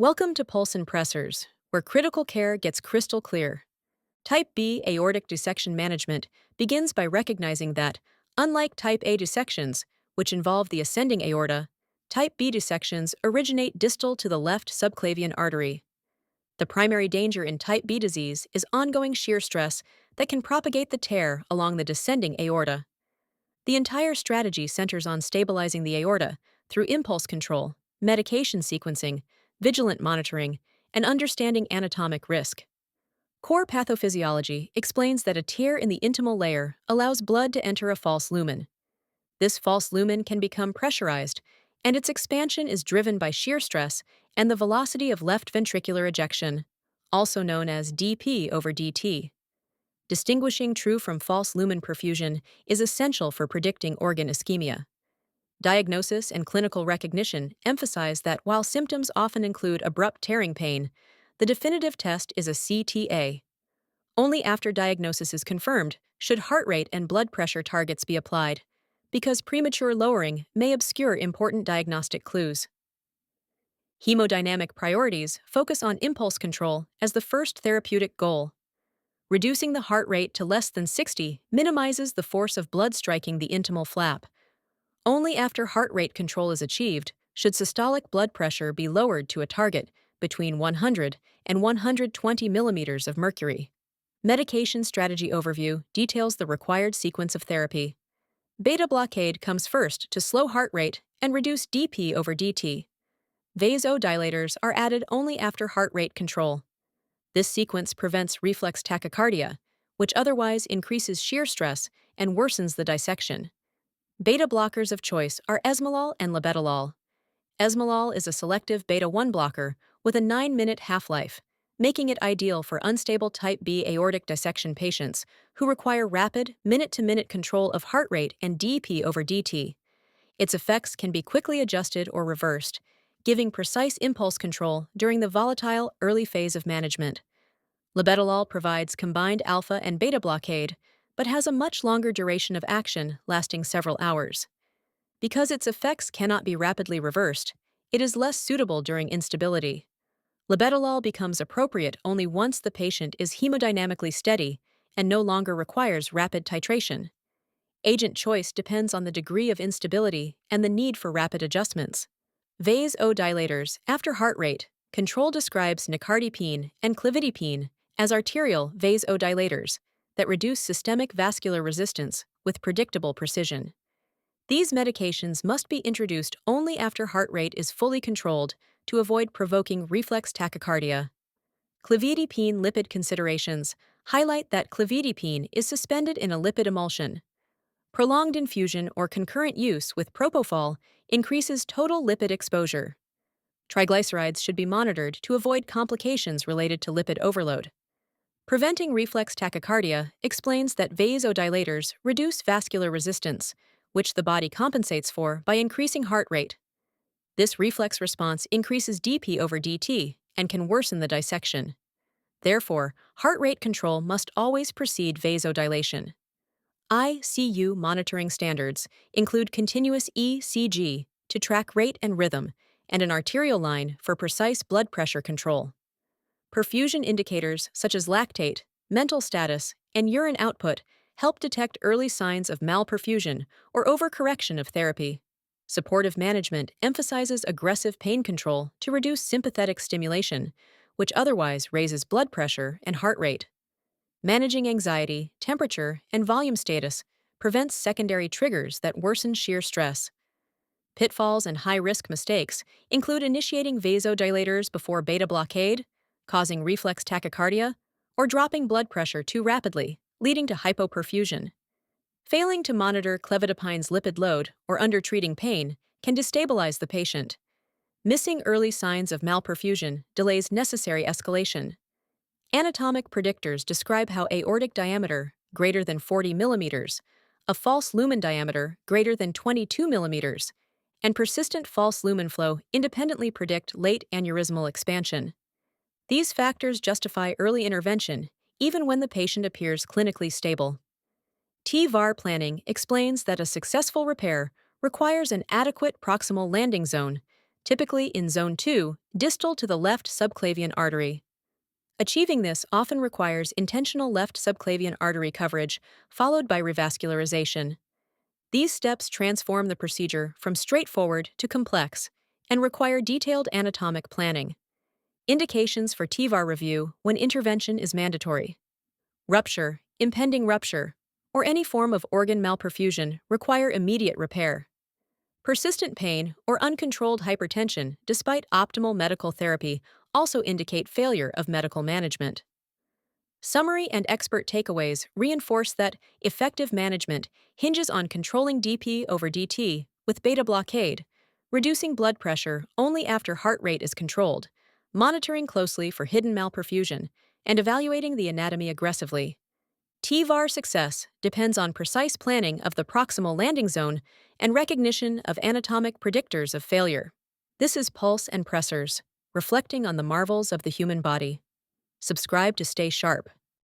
Welcome to Pulse and Pressors, where critical care gets crystal clear. Type B aortic dissection management begins by recognizing that, unlike Type A dissections, which involve the ascending aorta, Type B dissections originate distal to the left subclavian artery. The primary danger in Type B disease is ongoing shear stress that can propagate the tear along the descending aorta. The entire strategy centers on stabilizing the aorta through impulse control, medication sequencing, vigilant monitoring, and understanding anatomic risk. Core pathophysiology explains that a tear in the intimal layer allows blood to enter a false lumen. This false lumen can become pressurized, and its expansion is driven by shear stress and the velocity of left ventricular ejection, also known as dP over dt. Distinguishing true from false lumen perfusion is essential for predicting organ ischemia. Diagnosis and clinical recognition emphasize that while symptoms often include abrupt tearing pain, the definitive test is a CTA. Only after diagnosis is confirmed should heart rate and blood pressure targets be applied, because premature lowering may obscure important diagnostic clues. Hemodynamic priorities focus on impulse control as the first therapeutic goal. Reducing the heart rate to less than 60 minimizes the force of blood striking the intimal flap. Only after heart rate control is achieved should systolic blood pressure be lowered to a target between 100 and 120 millimeters of mercury. Medication strategy overview details the required sequence of therapy. Beta blockade comes first to slow heart rate and reduce dP over dt. Vasodilators are added only after heart rate control. This sequence prevents reflex tachycardia, which otherwise increases shear stress and worsens the dissection. Beta blockers of choice are Esmolol and Labetalol. Esmolol is a selective beta-1 blocker with a 9-minute half-life, making it ideal for unstable Type B aortic dissection patients who require rapid, minute-to-minute control of heart rate and dP over dt. Its effects can be quickly adjusted or reversed, giving precise impulse control during the volatile early phase of management. Labetalol provides combined alpha and beta blockade, but has a much longer duration of action, lasting several hours. Because its effects cannot be rapidly reversed, it is less suitable during instability. Labetalol becomes appropriate only once the patient is hemodynamically steady and no longer requires rapid titration. Agent choice depends on the degree of instability and the need for rapid adjustments. Vasodilators after heart rate control describes Nicardipine and Clevidipine as arterial vasodilators that reduce systemic vascular resistance with predictable precision. These medications must be introduced only after heart rate is fully controlled to avoid provoking reflex tachycardia. Clevidipine lipid considerations highlight that clevidipine is suspended in a lipid emulsion. Prolonged infusion or concurrent use with propofol increases total lipid exposure. Triglycerides should be monitored to avoid complications related to lipid overload. Preventing reflex tachycardia explains that vasodilators reduce vascular resistance, which the body compensates for by increasing heart rate. This reflex response increases dP over dt and can worsen the dissection. Therefore, heart rate control must always precede vasodilation. ICU monitoring standards include continuous ECG to track rate and rhythm, and an arterial line for precise blood pressure control. Perfusion indicators such as lactate, mental status, and urine output help detect early signs of malperfusion or overcorrection of therapy. Supportive management emphasizes aggressive pain control to reduce sympathetic stimulation, which otherwise raises blood pressure and heart rate. Managing anxiety, temperature, and volume status prevents secondary triggers that worsen shear stress. Pitfalls and high-risk mistakes include initiating vasodilators before beta blockade, causing reflex tachycardia, or dropping blood pressure too rapidly, leading to hypoperfusion. Failing to monitor Clevitipine's lipid load or undertreating pain can destabilize the patient. Missing early signs of malperfusion delays necessary escalation. Anatomic predictors describe how aortic diameter greater than 40 millimeters, a false lumen diameter greater than 22 millimeters, and persistent false lumen flow independently predict late aneurysmal expansion. These factors justify early intervention, even when the patient appears clinically stable. TEVAR planning explains that a successful repair requires an adequate proximal landing zone, typically in zone 2, distal to the left subclavian artery. Achieving this often requires intentional left subclavian artery coverage, followed by revascularization. These steps transform the procedure from straightforward to complex and require detailed anatomic planning. Indications for TEVAR review when intervention is mandatory. Rupture, impending rupture, or any form of organ malperfusion require immediate repair. Persistent pain or uncontrolled hypertension despite optimal medical therapy also indicate failure of medical management. Summary and expert takeaways reinforce that effective management hinges on controlling dP over dt with beta blockade, reducing blood pressure only after heart rate is controlled, monitoring closely for hidden malperfusion, and evaluating the anatomy aggressively. TEVAR success depends on precise planning of the proximal landing zone and recognition of anatomic predictors of failure. This is Pulse and Pressers, reflecting on the marvels of the human body. Subscribe to stay sharp.